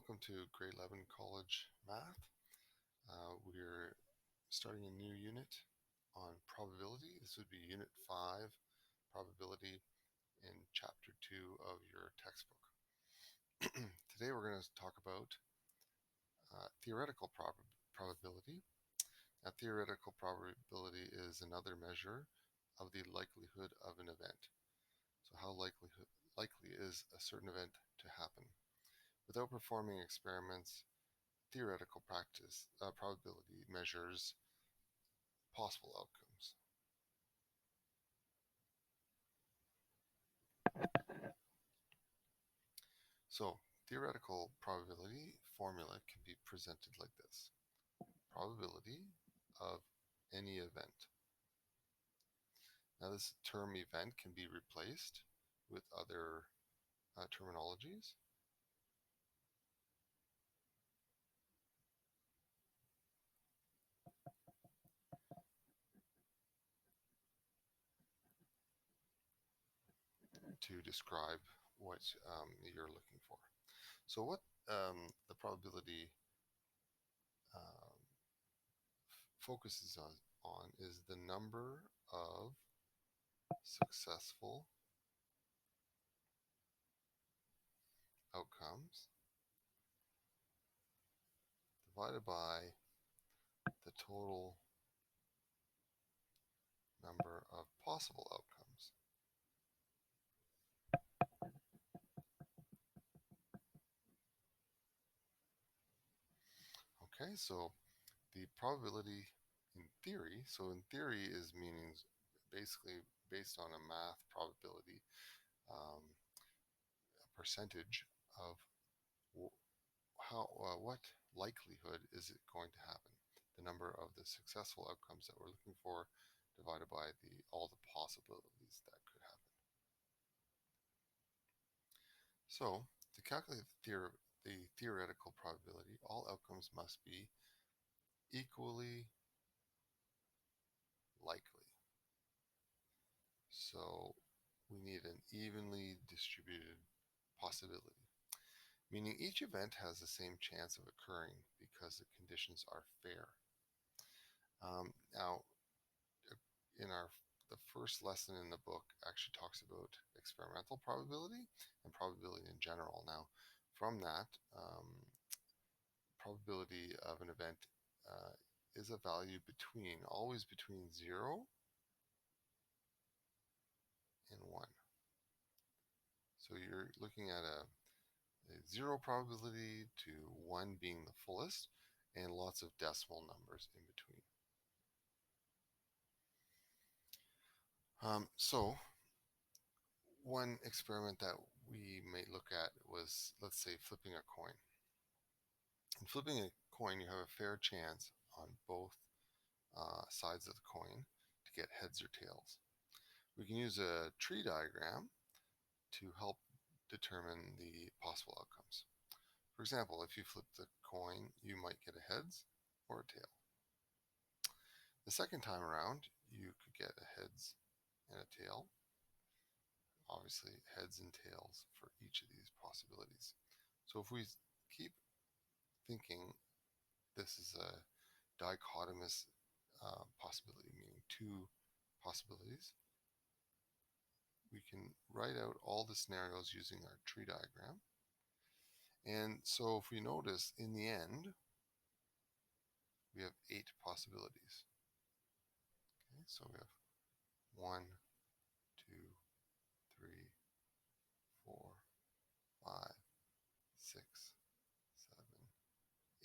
Welcome to grade 11 college math. We're starting a new unit on probability. This would be unit 5, probability, in chapter 2 of your textbook. Today we're going to talk about theoretical probability. Now, theoretical probability is another measure of the likelihood of an event. So how likely is a certain event to happen? Without performing experiments, theoretical probability measures possible outcomes. So, theoretical probability formula can be presented like this. Probability of any event. Now, this term event can be replaced with other terminologies. To describe what you're looking for. So what the probability focuses on is the number of successful outcomes divided by the total number of possible outcomes. Okay, so the probability in theory, so in theory is meaning basically based on a math probability, a percentage of what likelihood is it going to happen? The number of the successful outcomes that we're looking for divided by all the possibilities that could happen. So to calculate the theoretical probability, all outcomes must be equally likely. So we need an evenly distributed possibility, meaning each event has the same chance of occurring because the conditions are fair. Now, in the first lesson in the book actually talks about experimental probability and probability in general. Now, from that, probability of an event is a value always between 0 and 1. So you're looking at a 0 probability to 1 being the fullest and lots of decimal numbers in between. So one experiment that we may look at was, let's say, flipping a coin. In flipping a coin, you have a fair chance on both sides of the coin to get heads or tails. We can use a tree diagram to help determine the possible outcomes. For example, if you flip the coin, you might get a heads or a tail. The second time around, you could get a heads and a tail. Obviously, heads and tails for each of these possibilities. So if we keep thinking this is a dichotomous possibility, meaning two possibilities, we can write out all the scenarios using our tree diagram. And so if we notice, in the end, we have 8 possibilities. Okay, so we have 1, 2, 3, 4, 5, 6, 7,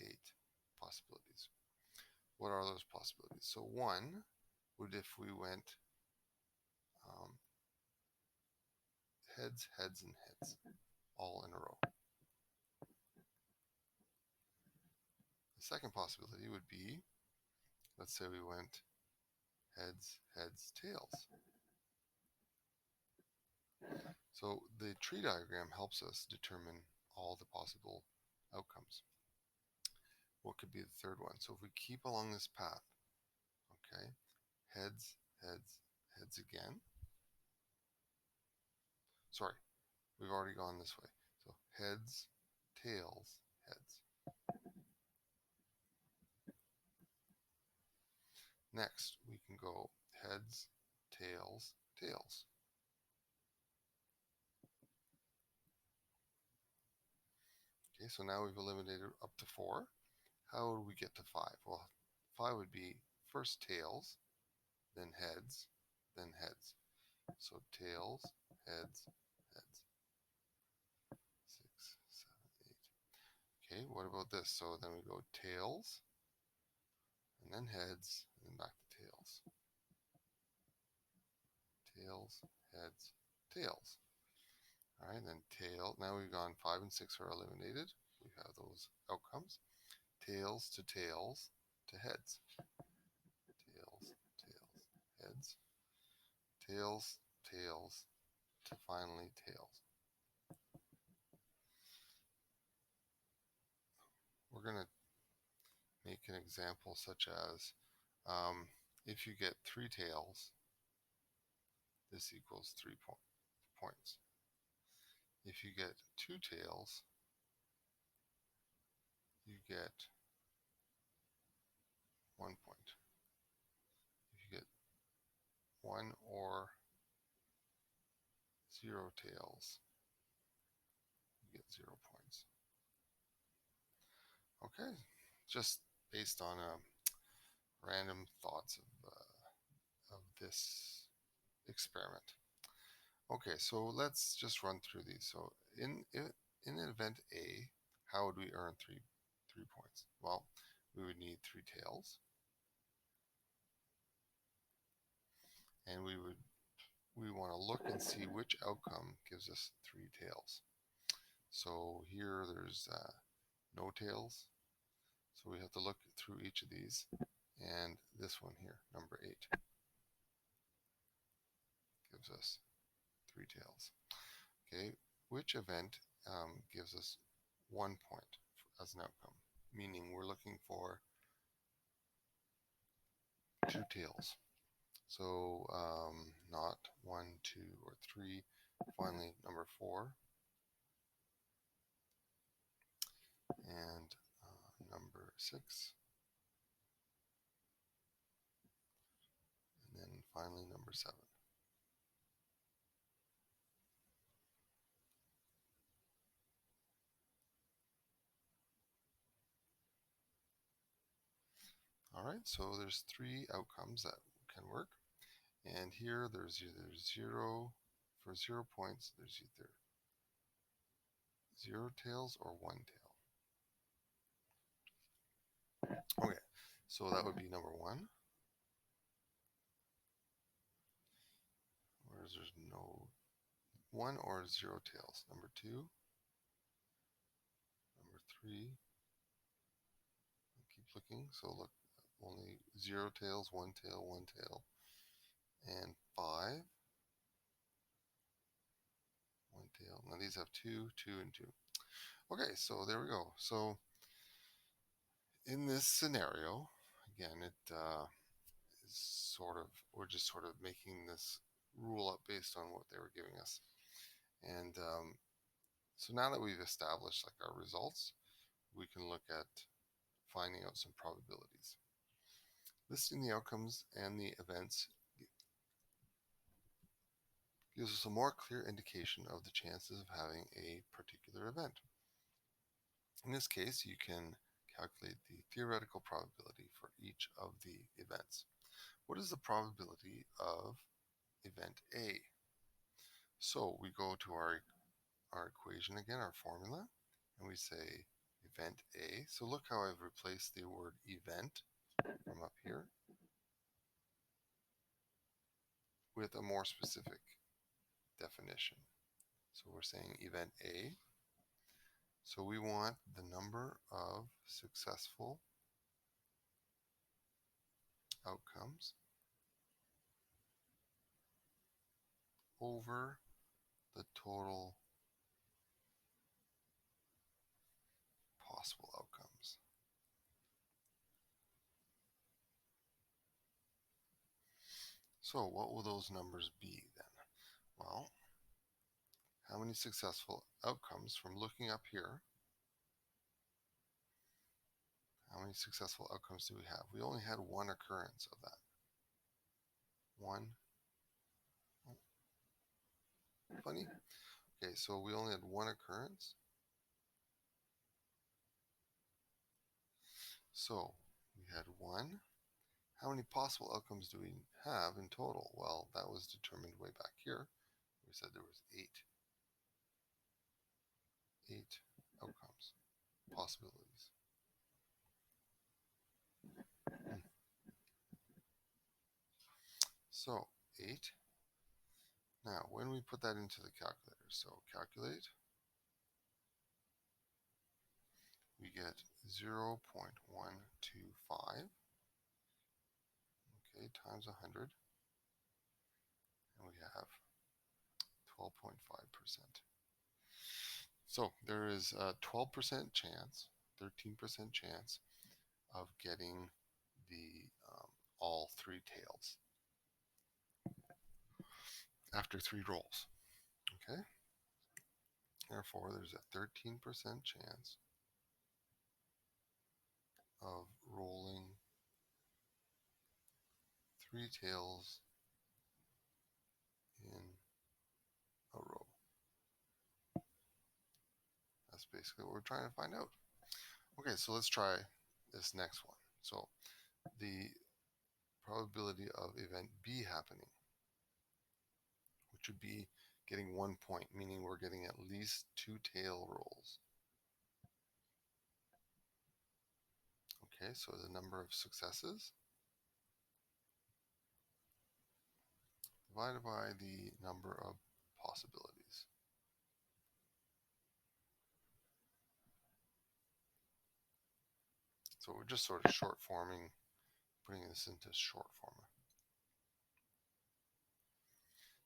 8 possibilities. What are those possibilities? So 1 would if we went heads, heads, and heads, all in a row. The second possibility would be, let's say we went heads, heads, tails. So the tree diagram helps us determine all the possible outcomes. What could be the third one? So if we keep along this path, okay, heads, heads, heads again. Sorry, we've already gone this way. So heads, tails, heads. Next, we can go heads, tails, tails. Okay, so now we've eliminated up to 4. How would we get to 5? Well, 5 would be first tails, then heads, then heads. So tails, heads, heads. 6, 7, 8. Okay, what about this? So then we go tails, and then heads, and then back to tails. Tails, heads, tails. All right, then tail. Now we've gone 5 and 6 are eliminated. We have those outcomes. Tails to tails to heads. Tails, tails, heads. Tails, tails to finally tails. We're going to make an example such as if you get 3 tails, this equals 3 points. If you get 2 tails, you get 1 point. If you get 1 or 0 tails, you get 0 points. Okay, just based on random thoughts of this experiment. Okay, so let's just run through these. So in event A, how would we earn three points? Well, we would need 3 tails, and we want to look and see which outcome gives us 3 tails. So here there's no tails, so we have to look through each of these, and this one here, number 8, gives us 3 tails. Okay, which event gives us 1 point as an outcome? Meaning we're looking for 2 tails. So not 1, 2, or 3. Finally, number 4 and number 6, and then finally number 7. All right, so there's 3 outcomes that can work, and here there's either 0 for 0 points. There's either 0 tails or 1 tail. Okay, so that would be number 1. Whereas there's no 1 or 0 tails. Number 2, number 3. Keep looking. So look, only 0 tails, 1 tail, 1 tail, and 5. 1 tail. Now these have 2, 2, and 2. Okay, so there we go. So in this scenario, again, it is sort of, we're just sort of making this rule up based on what they were giving us. And so now that we've established like our results, we can look at finding out some probabilities. Listing the outcomes and the events gives us a more clear indication of the chances of having a particular event. In this case, you can calculate the theoretical probability for each of the events. What is the probability of event A? So we go to our equation again, our formula, and we say event A. So look how I've replaced the word event from up here with a more specific definition. So we're saying event A. So we want the number of successful outcomes over the total possible outcomes. So what will those numbers be then? Well, how many successful outcomes from looking up here How many successful outcomes do we have? We only had one occurrence of that. One. Oh, funny. Okay, so we only had one occurrence. So we had one. How many possible outcomes do we have in total? Well, that was determined way back here. We said there was eight outcomes, possibilities. So 8. Now, when we put that into the calculator, so calculate, we get 0.125, okay, times 100, and we have 12.5%. So there is a 12% chance, 13% chance of getting the all 3 tails after 3 rolls. Okay? Therefore, there's a 13% chance of rolling 3 tails in a row. That's basically what we're trying to find out. Okay, so let's try this next one. So the probability of event B happening, which would be getting 1 point, meaning we're getting at least 2 tail rolls. Okay, so the number of successes divided by the number of possibilities. So we're just sort of short forming, putting this into short form.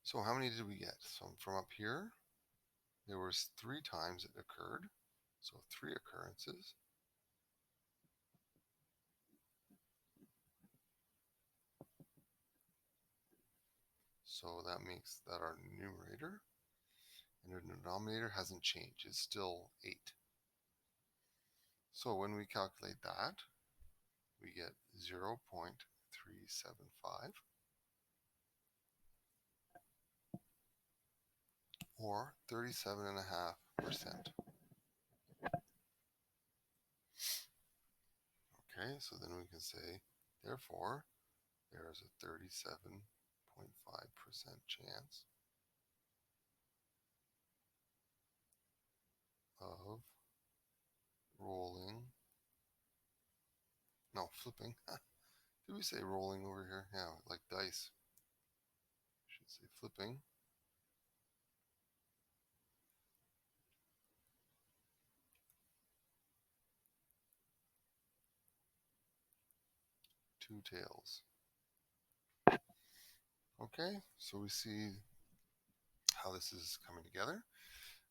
So how many did we get? So from up here, there was 3 times it occurred, so 3 occurrences. So that makes that our numerator, and our denominator hasn't changed. It's still 8. So when we calculate that, we get 0.375, or 37.5%. Okay, so then we can say, therefore, there is a 37.5% chance of rolling, no, flipping. Did we say rolling over here? Yeah, like dice. Should say flipping. Two tails. Okay, so we see how this is coming together.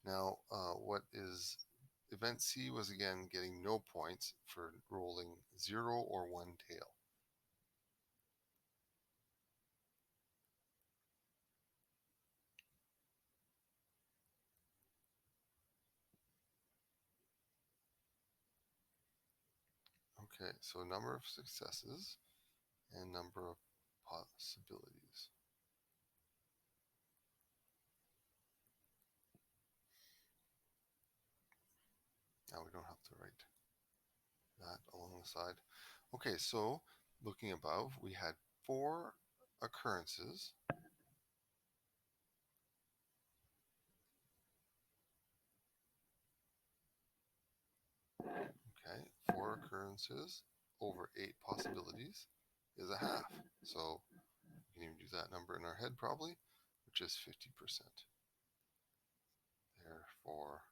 Now, what is event C was again getting no points for rolling 0 or 1 tail. Okay, so number of successes and number of possibilities. Now we don't have to write that along the side. Okay, so looking above, we had 4 occurrences. Okay, 4 occurrences over 8 possibilities is a half. So we can even use that number in our head probably, which is 50%. Therefore,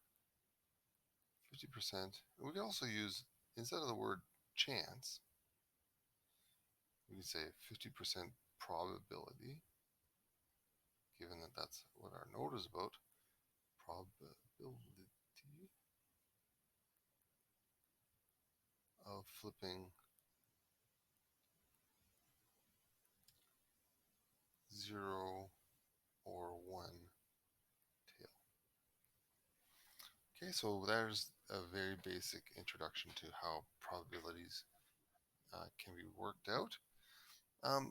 50%. We can also use, instead of the word chance, we can say 50% probability, given that that's what our note is about. Probability of flipping 0 or 1 tail. Okay, so there's a very basic introduction to how probabilities can be worked out.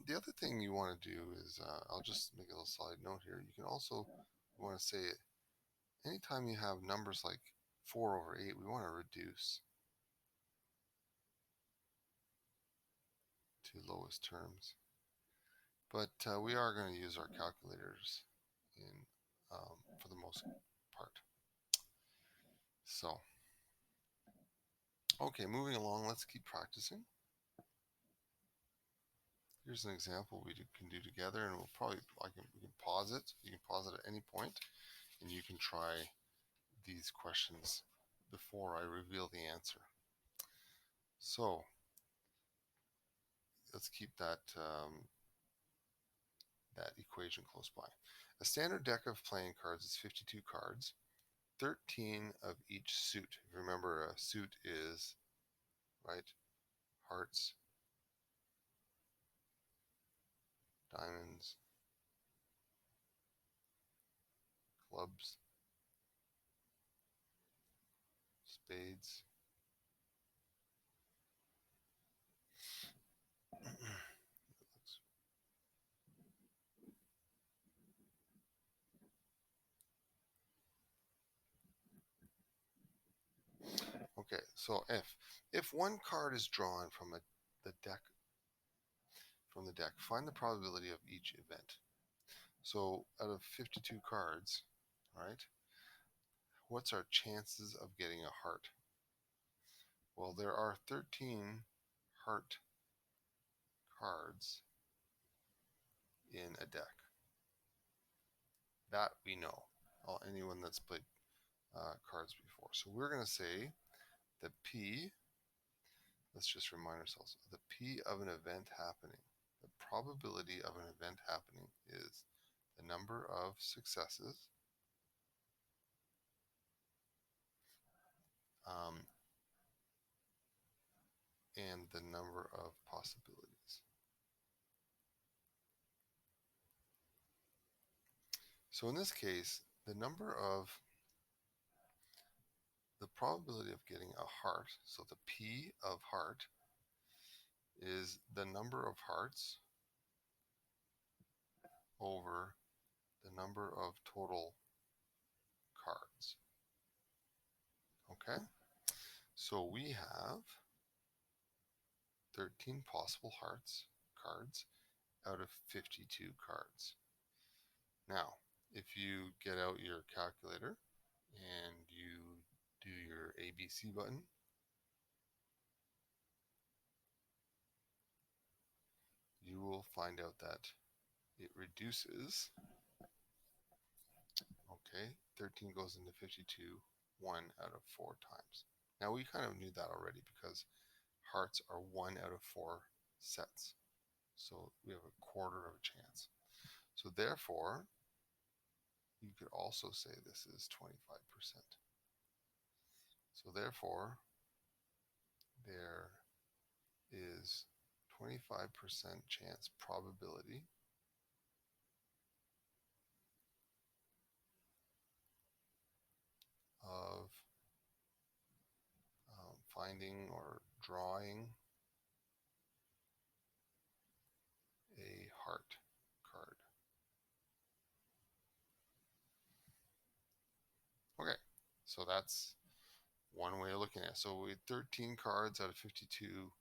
The other thing you want to do is, I'll just make a little side note here. You can also want to say, anytime you have numbers like 4 over 8, we want to reduce to lowest terms. But we are going to use our calculators for the most part. So, okay, moving along, let's keep practicing. Here's an example we can do together, and we can pause it. You can pause it at any point, and you can try these questions before I reveal the answer. So let's keep that equation close by. A standard deck of playing cards is 52 cards, 13 of each suit. Remember, a suit is, right, hearts, diamonds, clubs, spades. Okay, so if one card is drawn the deck find the probability of each event. So out of 52 cards, right, what's our chances of getting a heart? Well, there are 13 heart cards in a deck. That we know. Anyone that's played cards before. So we're going to say the P, let's just remind ourselves, the P of an event happening. The probability of an event happening is the number of successes and the number of possibilities. So in this case, the probability of getting a heart, so the P of heart, is the number of hearts over the number of total cards. Okay? So we have 13 possible cards out of 52 cards. Now, if you get out your calculator and you do your ABC button, you will find out that it reduces. Okay, 13 goes into 52 1 out of 4 times. Now we kind of knew that already because hearts are 1 out of 4 sets. So we have a quarter of a chance. So therefore, you could also say this is 25%. So therefore, there is 25% chance probability of finding or drawing a heart card. Okay, so that's one way of looking at it. So we had 13 cards out of 52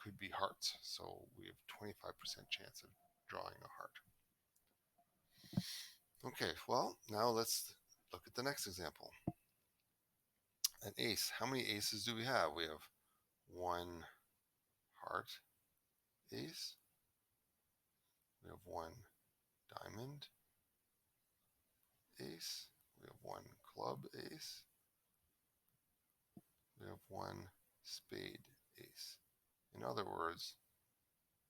could be hearts. So we have 25% chance of drawing a heart. Okay, well, now let's look at the next example. An ace. How many aces do we have? We have one heart ace. We have one diamond ace. We have one club ace. We have one spade ace. In other words,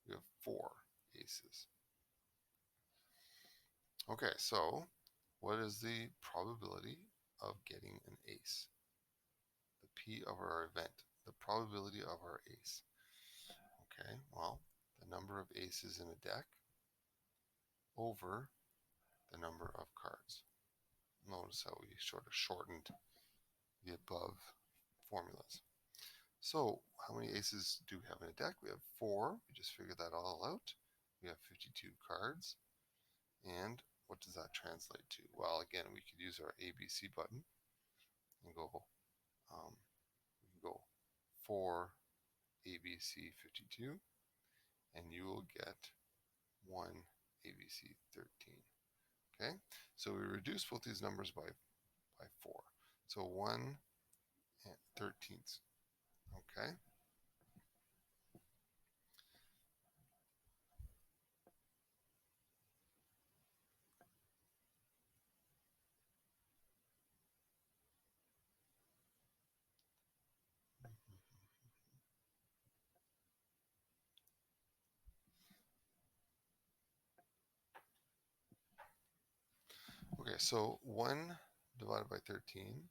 we have 4 aces. Okay, so what is the probability of getting an ace? The P of our event, the probability of our ace. Okay, well, the number of aces in a deck over the number of cards. Notice how we sort of shortened the above formulas. So how many aces do we have in a deck? We have 4. We just figured that all out. We have 52 cards. And what does that translate to? Well, again, we could use our ABC button and go, we can go 4 ABC 52, and you will get 1 ABC 13. Okay, so we reduce both these numbers by 4. So 1 13ths. Okay. Okay, so 1 divided by 13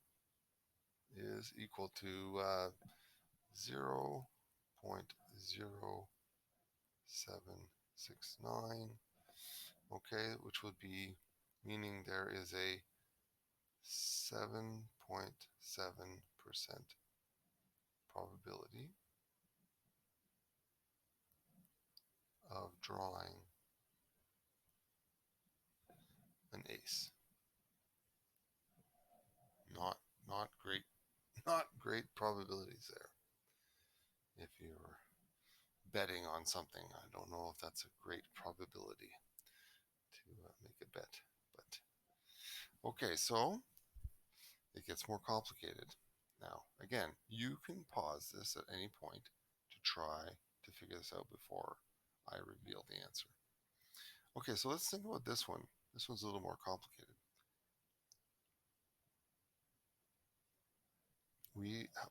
is equal to 0.0769, okay, which would be, meaning there is a 7.7% probability of drawing an ace. Not not great, not great probabilities there. If you're betting on something, I don't know if that's a great probability to make a bet. But okay, so it gets more complicated. Now, again, you can pause this at any point to try to figure this out before I reveal the answer. Okay, so let's think about this one. This one's a little more complicated.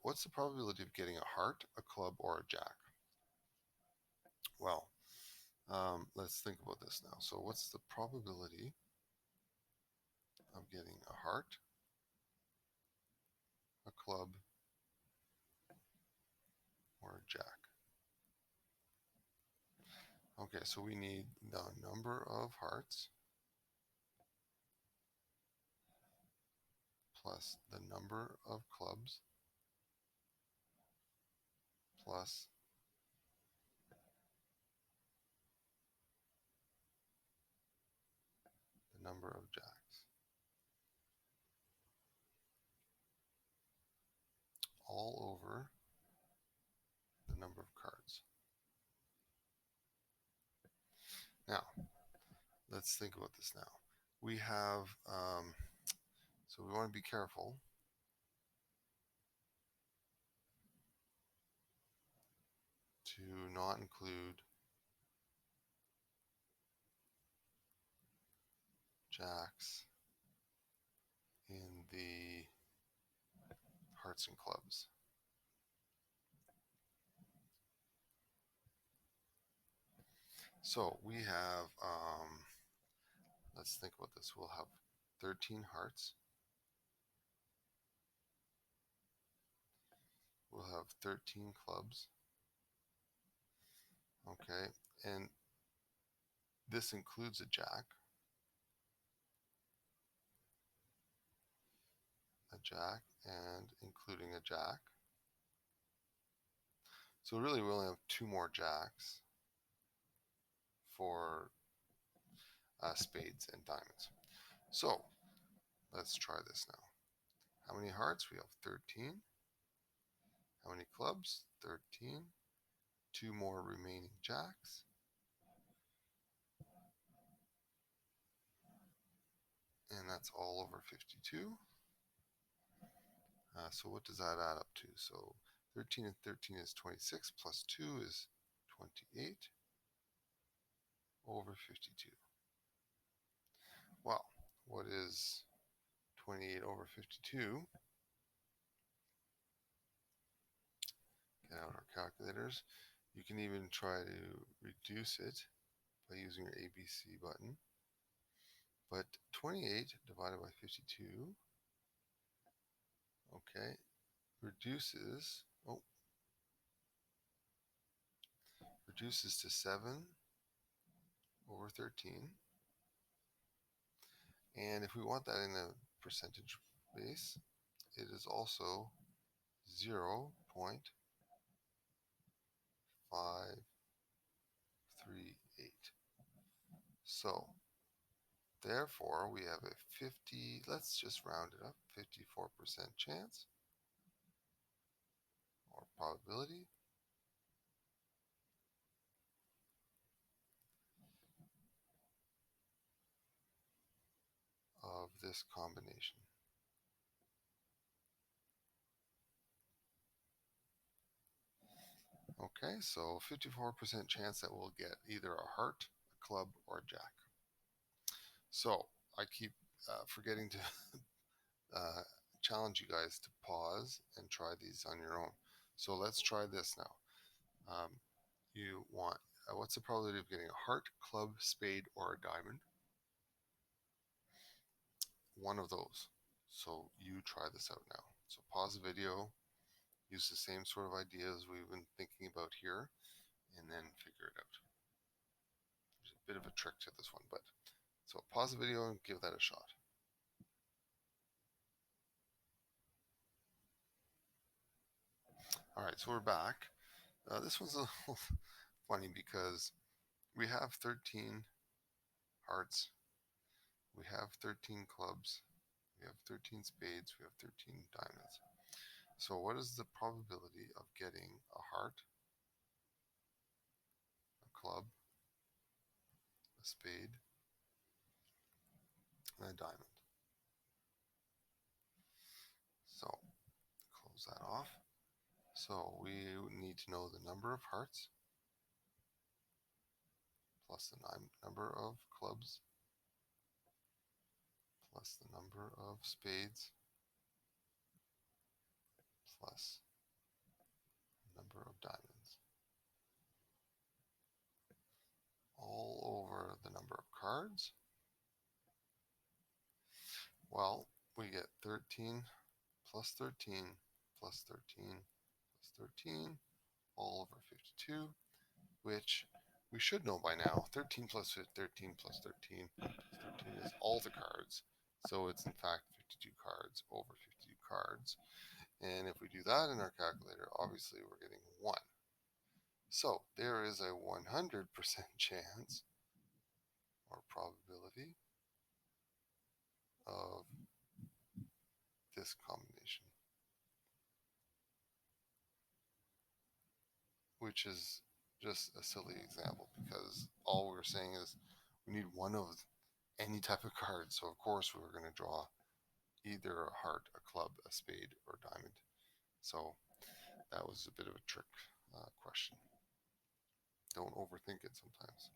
What's the probability of getting a heart, a club, or a jack? Well, let's think about this now. So what's the probability of getting a heart, a club, or a jack? Okay, so we need the number of hearts plus the number of clubs plus the number of jacks, all over the number of cards. Now, let's think about this now. We have, so we want to be careful to not include jacks in the hearts and clubs. So we have, let's think about this. We'll have 13 hearts. We'll have 13 clubs. Okay, and this includes a jack. A jack and including a jack. So really we only have 2 more jacks for spades and diamonds. So let's try this now. How many hearts? We have 13. How many clubs? 13. 2 more remaining jacks. And that's all over 52. So what does that add up to? So 13 and 13 is 26, plus 2 is 28 over 52. Well, what is 28 over 52? Get out our calculators. You can even try to reduce it by using your ABC button. But 28 divided by 52, okay, reduces to 7 over 13. And if we want that in a percentage base, it is also 0.538. So therefore, we have a 50, let's just round it up, 54% chance or probability of this combination. Okay, so 54% chance that we'll get either a heart, a club, or a jack. So I keep forgetting to uh, challenge you guys to pause and try these on your own. So let's try this now. You want, what's the probability of getting a heart, club, spade, or a diamond? One of those. So you try this out now. So pause the video, use the same sort of ideas we've been thinking about here, and then figure it out. There's a bit of a trick to this one, but so pause the video and give that a shot. All right, so we're back. This one's a little funny because we have 13 hearts, we have 13 clubs, we have 13 spades, we have 13 diamonds. So what is the probability of getting a heart, a club, a spade, and a diamond? So close that off. So we need to know the number of hearts plus the number of clubs plus the number of spades plus the number of diamonds, all over the number of cards. Well, we get 13 plus 13 plus 13 plus 13 all over 52, which we should know by now. 13 plus 13 plus 13 plus 13 is all the cards. So it's in fact 52 cards over 52 cards. And if we do that in our calculator, obviously we're getting 1. So there is a 100% chance or probability of this combination, which is just a silly example because all we're saying is we need one of any type of card. So of course we were going to draw either a heart, a club, a spade, or a diamond. So that was a bit of a trick question. Don't overthink it sometimes.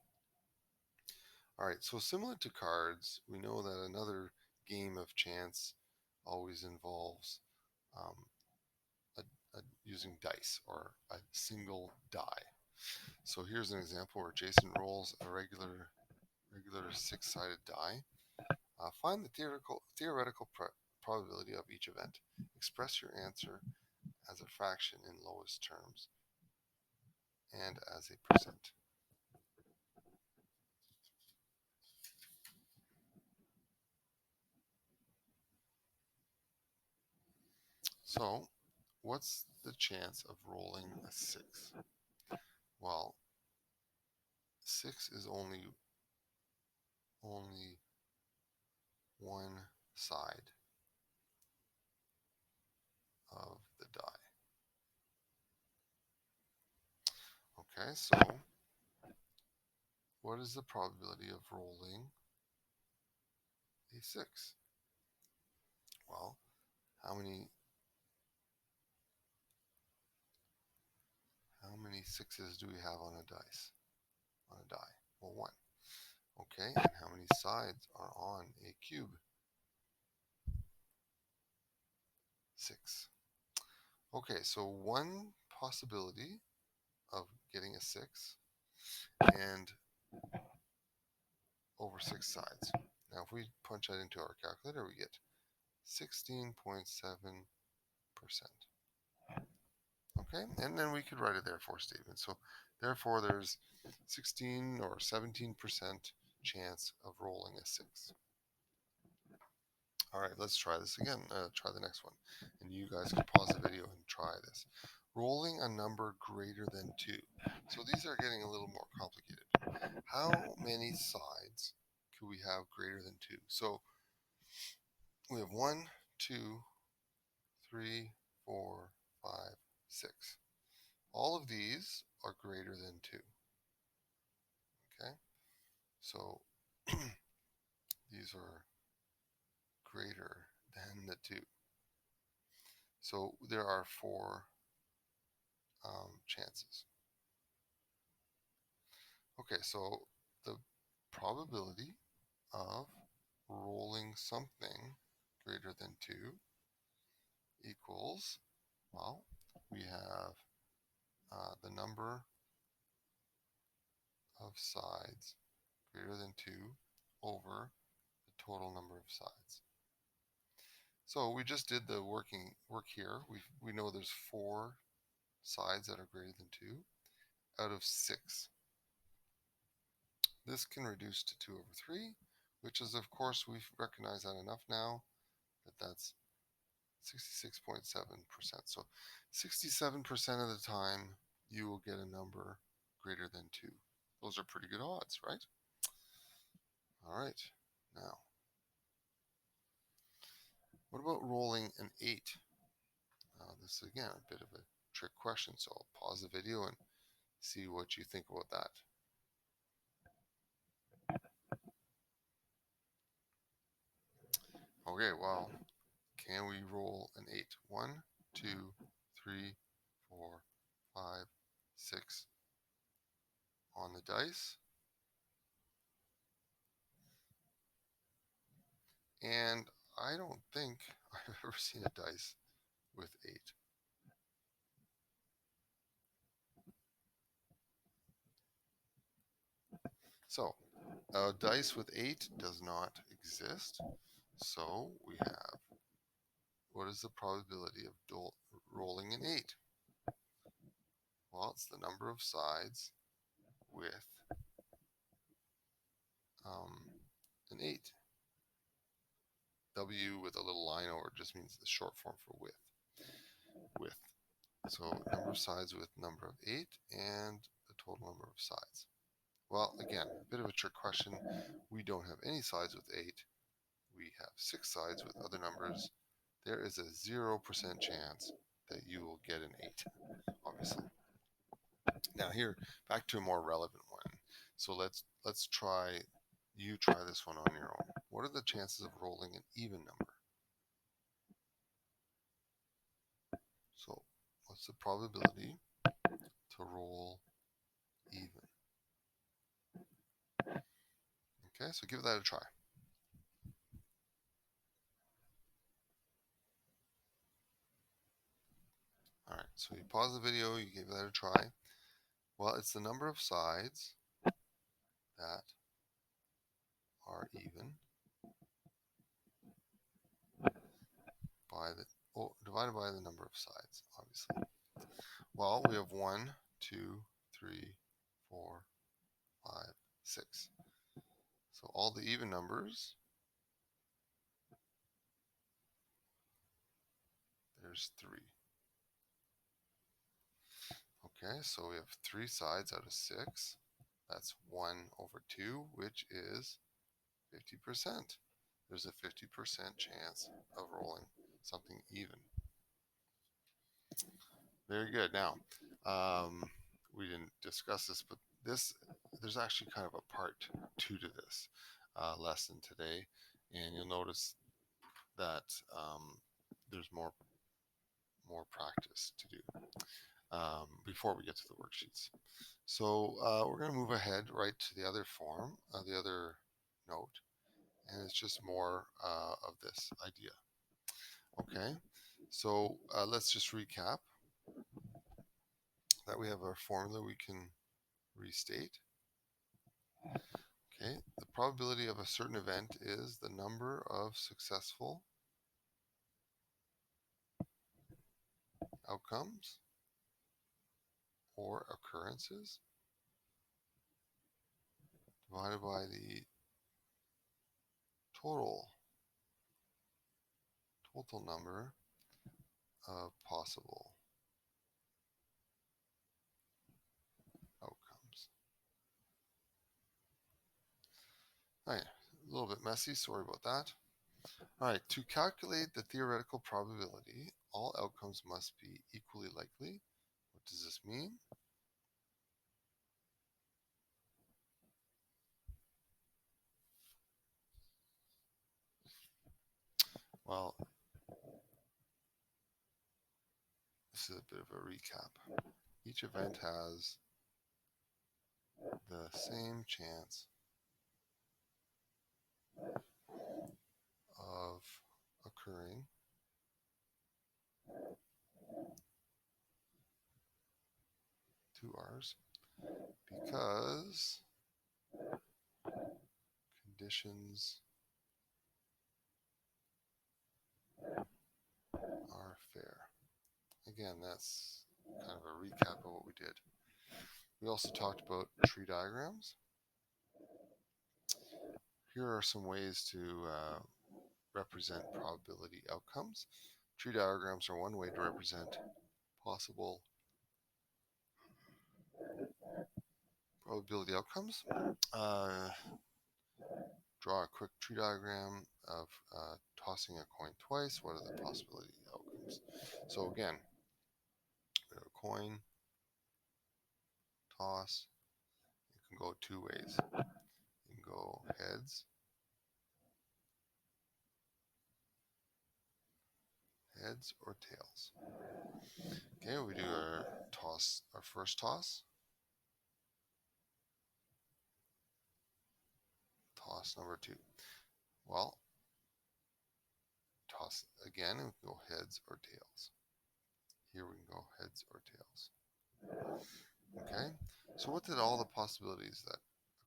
All right, so similar to cards, we know that another game of chance always involves using dice or a single die. So here's an example where Jason rolls a regular 6-sided die. Find the theoretical probability of each event. Express your answer as a fraction in lowest terms and as a percent. So what's the chance of rolling a 6? Well, 6 is only one side of the die. Okay, so what is the probability of rolling a 6? Well, how many 6s do we have on a dice? On a die? Well, 1. Okay, and how many sides are on a cube? 6. Okay, so one possibility of getting a 6 and over 6 sides. Now if we punch that into our calculator, we get 16.7%. Okay, and then we could write a therefore statement. So therefore there's 16 or 17% chance of rolling a 6. All right, let's try this again. Try the next one. And you guys can pause the video and try this. Rolling a number greater than 2. So these are getting a little more complicated. How many sides could we have greater than 2? So we have 1, 2, 3, 4, 5, 6. All of these are greater than 2. Okay? So these are greater than the 2. So there are 4 chances. Okay, so the probability of rolling something greater than 2 equals, well, we have the number of sides greater than 2 over the total number of sides. So we just did the work here. We know there's 4 sides that are greater than 2 out of 6. This can reduce to 2 over 3, which is, of course, we've recognized that enough now that that's 66.7%. So 67% of the time you will get a number greater than 2. Those are pretty good odds, right? All right. Now, what about rolling an 8? This is, again, a bit of a trick question, so I'll pause the video and see what you think about that. Okay, well, can we roll an 8? 1, 2, 3, 4, 5, 6 on the dice. And I don't think I've ever seen a dice with 8. So, a dice with 8 does not exist. So, we have, what is the probability of rolling an 8? Well, it's the number of sides with an 8. W with a little line over it just means the short form for width. So number of sides with number of 8 and the total number of sides. Well, again, a bit of a trick question. We don't have any sides with 8. We have 6 sides with other numbers. There is a 0% chance that you will get an 8, obviously. Now here, back to a more relevant one. So let's try this one on your own. What are the chances of rolling an even number? So what's the probability to roll even? Okay, so give that a try. All right, so you pause the video, you give that a try. Well, it's the number of sides that are even by divided by the number of sides, obviously. Well, we have 1, 2, 3, 4, 5, 6. So all the even numbers, there's 3. Okay, so we have 3 sides out of 6. That's 1 over 2, which is 50%. There's a 50% chance of rolling something even. Very good. Now, we didn't discuss this, but there's actually kind of a part 2 to this lesson today, and you'll notice that there's more practice to do before we get to the worksheets. So we're going to move ahead right to the other form, the other note, and it's just more of this idea. Okay, so let's just recap that we have our formula we can restate. Okay, the probability of a certain event is the number of successful outcomes or occurrences divided by the total total number of possible outcomes. All right, a little bit messy, sorry about that. All right, to calculate the theoretical probability, all outcomes must be equally likely. What does this mean? Well, this is a bit of a recap. Each event has the same chance of occurring to ours because conditions are fair. Again, that's kind of a recap of what we did. We also talked about tree diagrams. Here are some ways to represent probability outcomes. Tree diagrams are one way to represent possible probability outcomes. Draw a quick tree diagram of tossing a coin twice. What are the possibility outcomes? So again, we have a coin toss. It can go two ways. You can go heads, or tails. Okay, we do our toss, our first toss. Toss number two. Well, toss again, and we can go heads or tails. Here we can go heads or tails. Okay, so what did all the possibilities that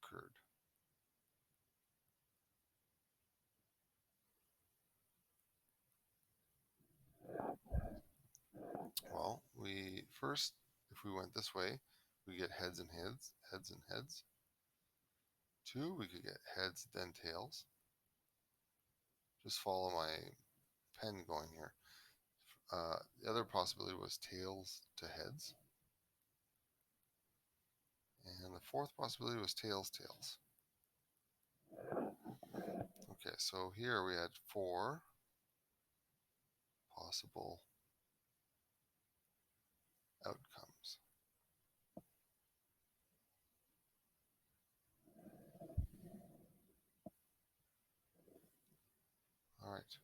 occurred? Well, we first, if we went this way, we get heads and heads, heads and heads. Two, we could get heads then tails. Just follow my pen going here. The other possibility was tails to heads. And the fourth possibility was tails, tails. Okay, so here we had four possible outcomes. All right.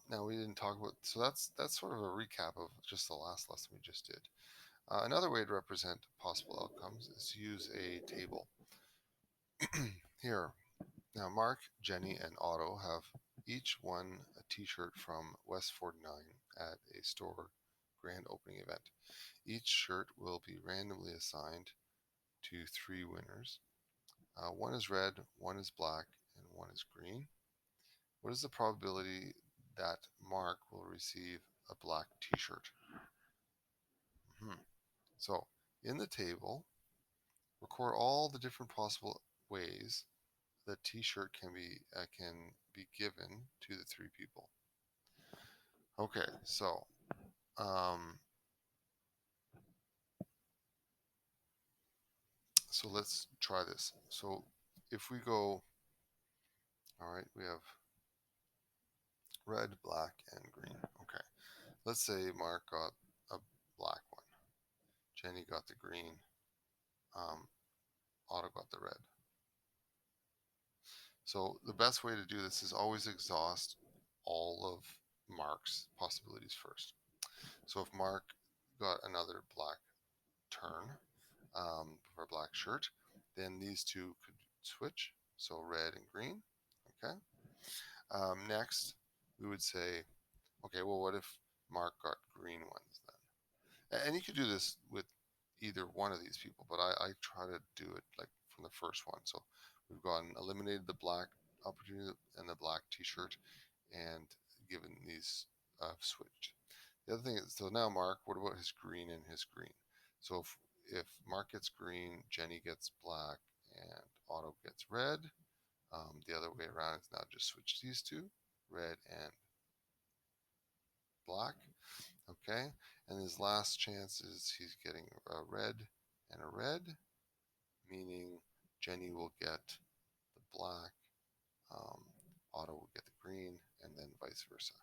Now we didn't talk about, so that's sort of a recap of just the last lesson we just did. Another way to represent possible outcomes is to use a table. Here, now Mark, Jenny, and Otto have each won a t-shirt from West 49 at a store grand opening event. Each shirt will be randomly assigned to three winners. One is red, one is black, and one is green. What is the probability that Mark will receive a black t-shirt? So, in the table, record all the different possible ways the t-shirt can be given to the three people. Okay, so so let's try this. So if we go, all right, we have red, black, and green. Okay, let's say Mark got a black one, Jenny got the green, Otto got the red. So the best way to do this is always exhaust all of Mark's possibilities first. So if Mark got another black turn for a black shirt, then these two could switch. So red and green. Okay. Next, we would say, okay, well, what if Mark got green ones then? And you could do this with either one of these people, but I try to do it like from the first one. So we've gone eliminated the black opportunity and the black t-shirt and given these switched. The other thing is, so now Mark, what about his green and his green? So if Mark gets green, Jenny gets black, and Otto gets red, The other way around is now just switch these two, red and black. Okay, and his last chance is he's getting a red and a red, meaning Jenny will get the black, Otto will get the green, and then vice versa.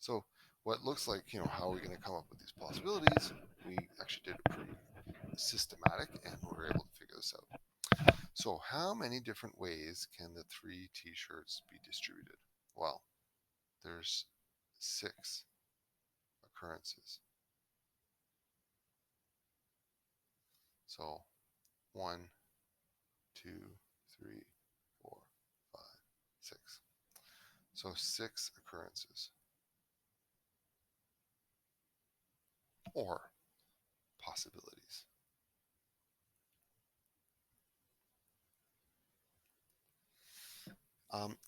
So what looks like, how are we going to come up with these possibilities? We actually did a pretty systematic, and we were able to figure this out. So how many different ways can the 3 t-shirts be distributed? Well, there's 6 occurrences. So 1, 2, 3, 4, 5, 6. So 6 occurrences. Or possibilities.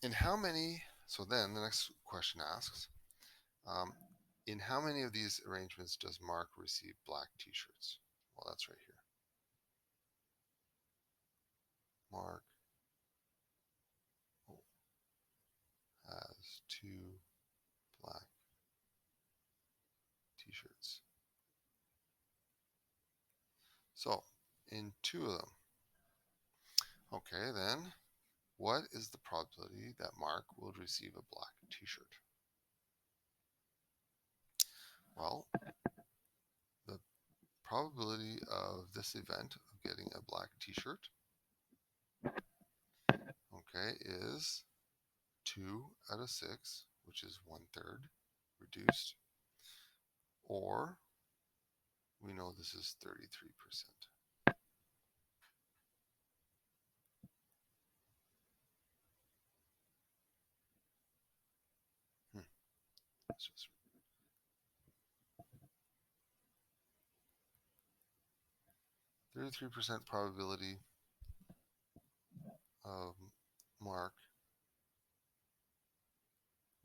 In how many, so then the next question asks, in how many of these arrangements does Mark receive black t-shirts? Well, that's right here. Mark has 2 black t-shirts. So, in 2 of them. Okay, then, what is the probability that Mark will receive a black t-shirt? Well, the probability of this event of getting a black t-shirt, okay, is 2 out of 6, which is 1/3 reduced, or we know this is 33%. Let's just 33% probability of Mark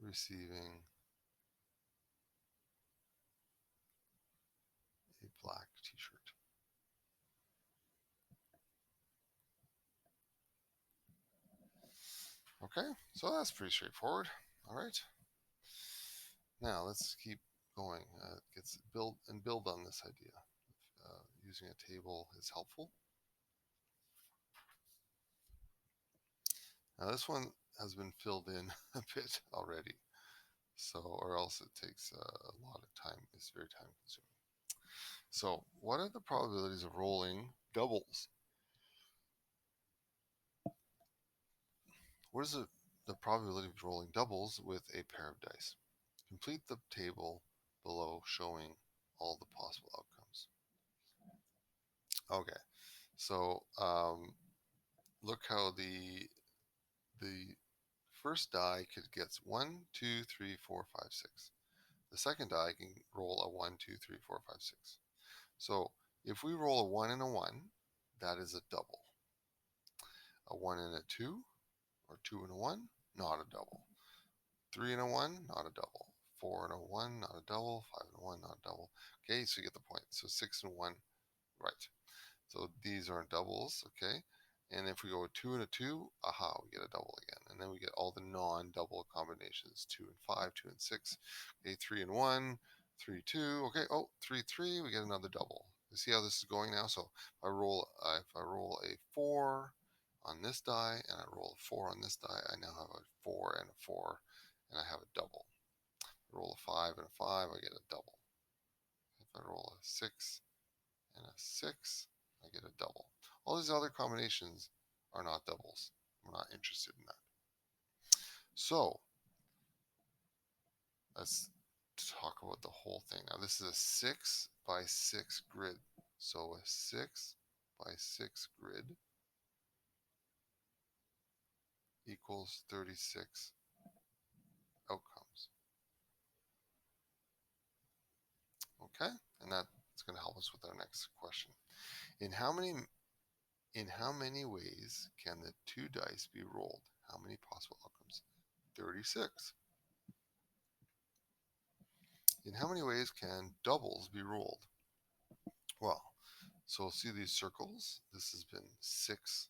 receiving a black t-shirt. Okay, so that's pretty straightforward. All right. Now let's keep going. Build on this idea. Using a table is helpful. Now this one has been filled in a bit already, so or else it takes a lot of time. It's very time consuming. So what are the probabilities of rolling doubles? What is the probability of rolling doubles with a pair of dice? Complete the table below showing all the possible outcomes. Okay, so look how the first die gets 1, 2, 3, 4, 5, 6. The second die can roll a 1, 2, 3, 4, 5, 6. So if we roll a 1 and a 1, that is a double. A 1 and a 2, or 2 and a 1, not a double. 3 and a 1, not a double. 4 and a 1, not a double. 5 and a 1, not a double. Okay, so you get the point. So 6 and 1, right. So these aren't doubles, okay? And if we go with 2 and a 2, aha, we get a double again. And then we get all the non-double combinations, 2 and 5, 2 and 6. Okay, 3 and 1, 3, 2. Okay, oh, 3, 3, we get another double. You see how this is going now? So if I roll a 4 on this die and I roll a 4 on this die, I now have a 4 and a 4, and I have a double. If I roll a 5 and a 5, I get a double. If I roll a 6 and a 6, I get a double. All these other combinations are not doubles. We're not interested in that. So let's talk about the whole thing. Now this is a 6 by 6 grid. So a 6 by 6 grid equals 36 outcomes. Okay, and that's going to help us with our next question. In how many ways can the 2 dice be rolled? How many possible outcomes? 36. In how many ways can doubles be rolled? Well, so see these circles? This has been 6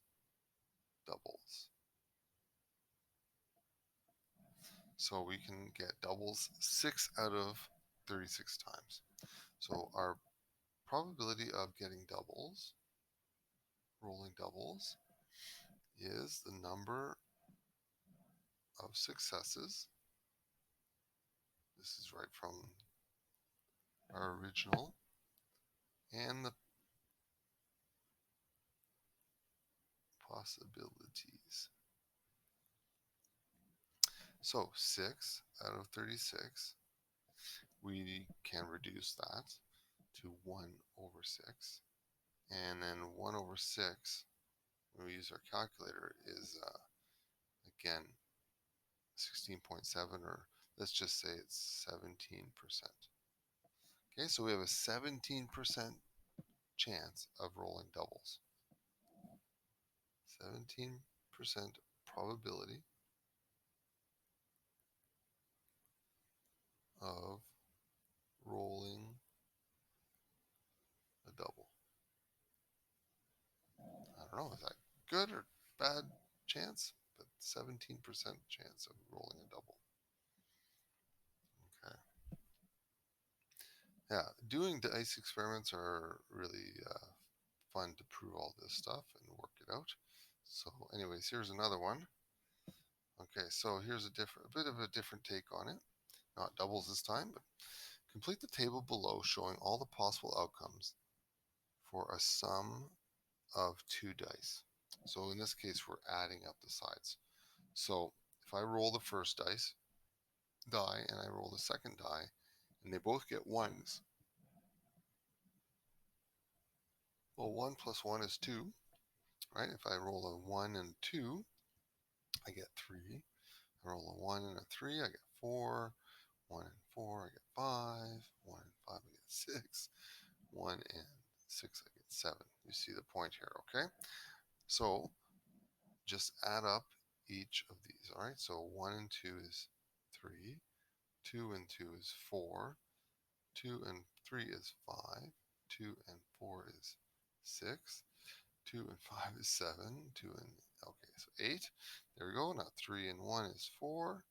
doubles. So we can get doubles 6 out of 36 times. So our probability of getting doubles, rolling doubles, is the number of successes. This is right from our original, and the possibilities. So 6 out of 36, we can reduce that to 1 over 6. And then 1 over 6, when we use our calculator, is again 16.7, or let's just say it's 17%. Okay, so we have a 17% chance of rolling doubles. 17% probability of rolling a double. I don't know, is that good or bad chance? But 17% chance of rolling a double. Okay. Yeah, doing dice experiments are really fun to prove all this stuff and work it out. So anyways, here's another one. Okay, so here's a bit of a different take on it. Not doubles this time, but complete the table below showing all the possible outcomes for a sum of 2 dice. So in this case, we're adding up the sides. So if I roll the first die and I roll the second die, and they both get 1s, well, 1 plus 1 is 2, right? If I roll a 1 and 2, I get 3. I roll a 1 and a 3, I get 4. 1 and 4, I get 5. 1 and 5, I get 6. 1 and 6, I get 7. You see the point here, okay? So just add up each of these, all right? So 1 and 2 is 3. 2 and 2 is 4. 2 and 3 is 5. 2 and 4 is 6. 2 and 5 is 7. 2 and, okay, so 8. There we go. Now 3 and 1 is 4.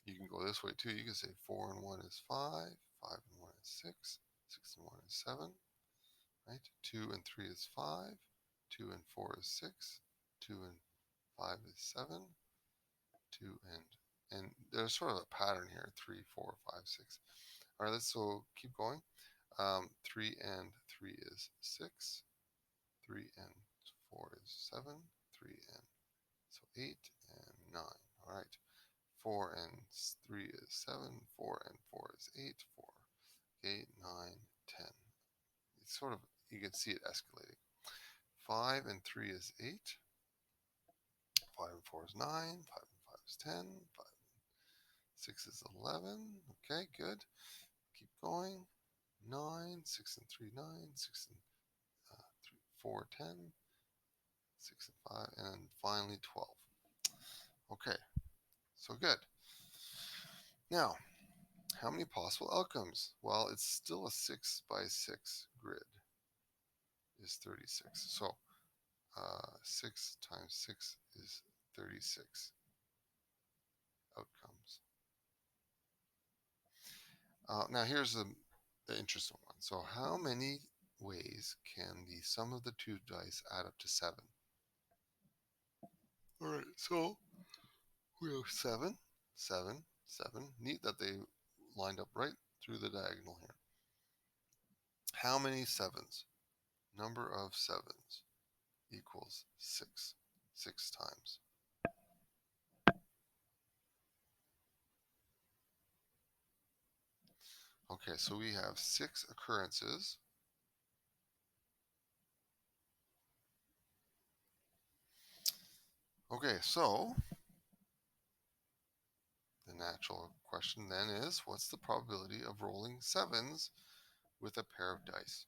You can go this way too. You can say 4 and 1 is 5. 5 and 1 is 6. 6 and 1 is 7. Right? 2 and 3 is 5. 2 and 4 is 6. 2 and 5 is 7. 2 and there's sort of a pattern here. 3, 4, 5, 6. All right, so keep going. 3 and 3 is 6. 3 and 4 is 7. 3 and so 8 and 9. All right. 4 and 3 is 7. 4 and 4 is 8. 4, 8, 9, 10. It's sort of, you can see it escalating. 5 and 3 is 8. 5 and 4 is 9. 5 and 5 is 10. 5 and 6 is 11. Okay, good. Keep going. 9. 6 and 3, 9. 6 and 3, 4, 10. 6 and 5. And finally 12. Okay, so good. Now, how many possible outcomes? Well, it's still a 6 by 6 grid is 36. So 6 times 6 is 36 outcomes. Now here's the interesting one. So how many ways can the sum of the 2 dice add up to 7? All right, so we have 7, 7, 7. Neat that they lined up right through the diagonal here. How many 7s? Number of 7s equals 6. 6 times. Okay, so we have 6 occurrences. Okay, so the natural question then is, what's the probability of rolling 7s with a pair of dice?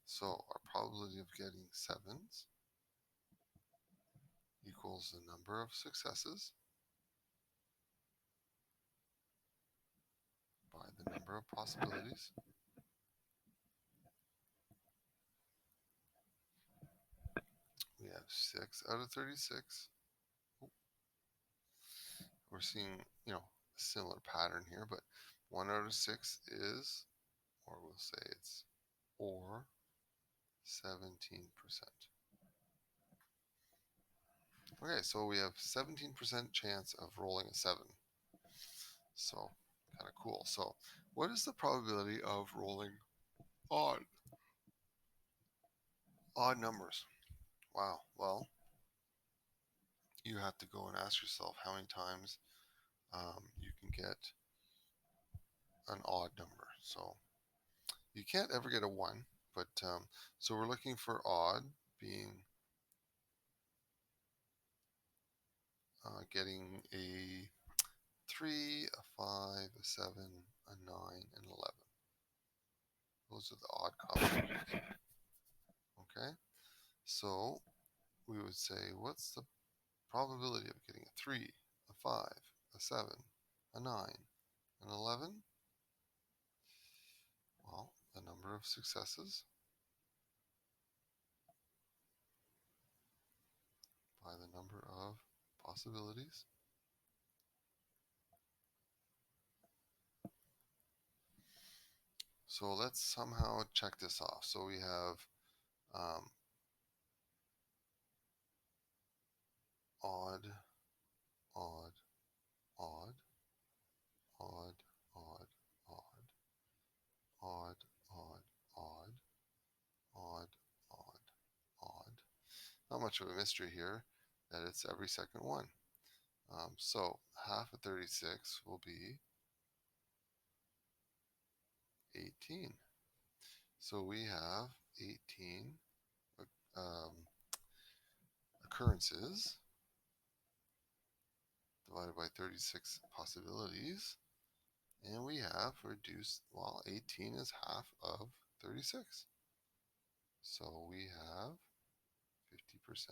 So our probability of getting 7s equals the number of successes by the number of possibilities. We have 6 out of 36. we're seeing, a similar pattern here, but 1 out of 6 is, or we'll say it's, or 17%. Okay, so we have 17% chance of rolling a 7. So, kind of cool. So, what is the probability of rolling odd numbers? Wow. Well, you have to go and ask yourself how many times you can get an odd number. So, you can't ever get a 1, but so we're looking for odd being getting a 3, a 5, a 7, a 9, and 11. Those are the odd combinations. Okay, so we would say, what's the probability of getting a 3, a 5, a 7, a 9, an 11? Well, the number of successes by the number of possibilities. So let's somehow check this off. So we have odd, odd, odd, odd, odd, odd, odd, odd, odd, odd, odd, odd. Not much of a mystery here that it's every second one. So half of 36 will be 18. So we have 18 um, occurrences divided by 36 possibilities. And we have reduced, well, 18 is half of 36. So we have 50%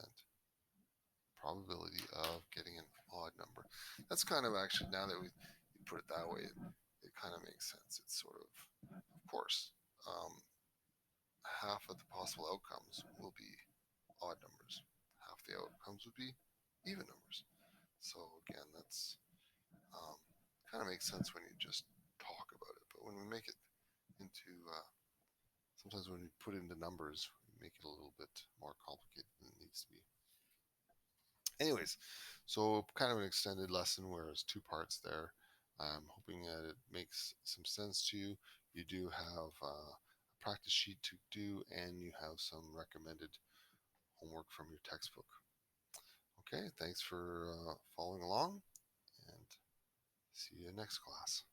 probability of getting an odd number. That's kind of actually, now that we put it that way, it kind of makes sense. It's sort of course, half of the possible outcomes will be odd numbers. Half the outcomes would be even numbers. So again, that's kind of makes sense when you just talk about it. But when we make it into, sometimes when we put it into numbers, we make it a little bit more complicated than it needs to be. Anyways, so kind of an extended lesson where there's 2 parts there. I'm hoping that it makes some sense to you. You do have a practice sheet to do, and you have some recommended homework from your textbook. Okay, thanks for following along, and see you next class.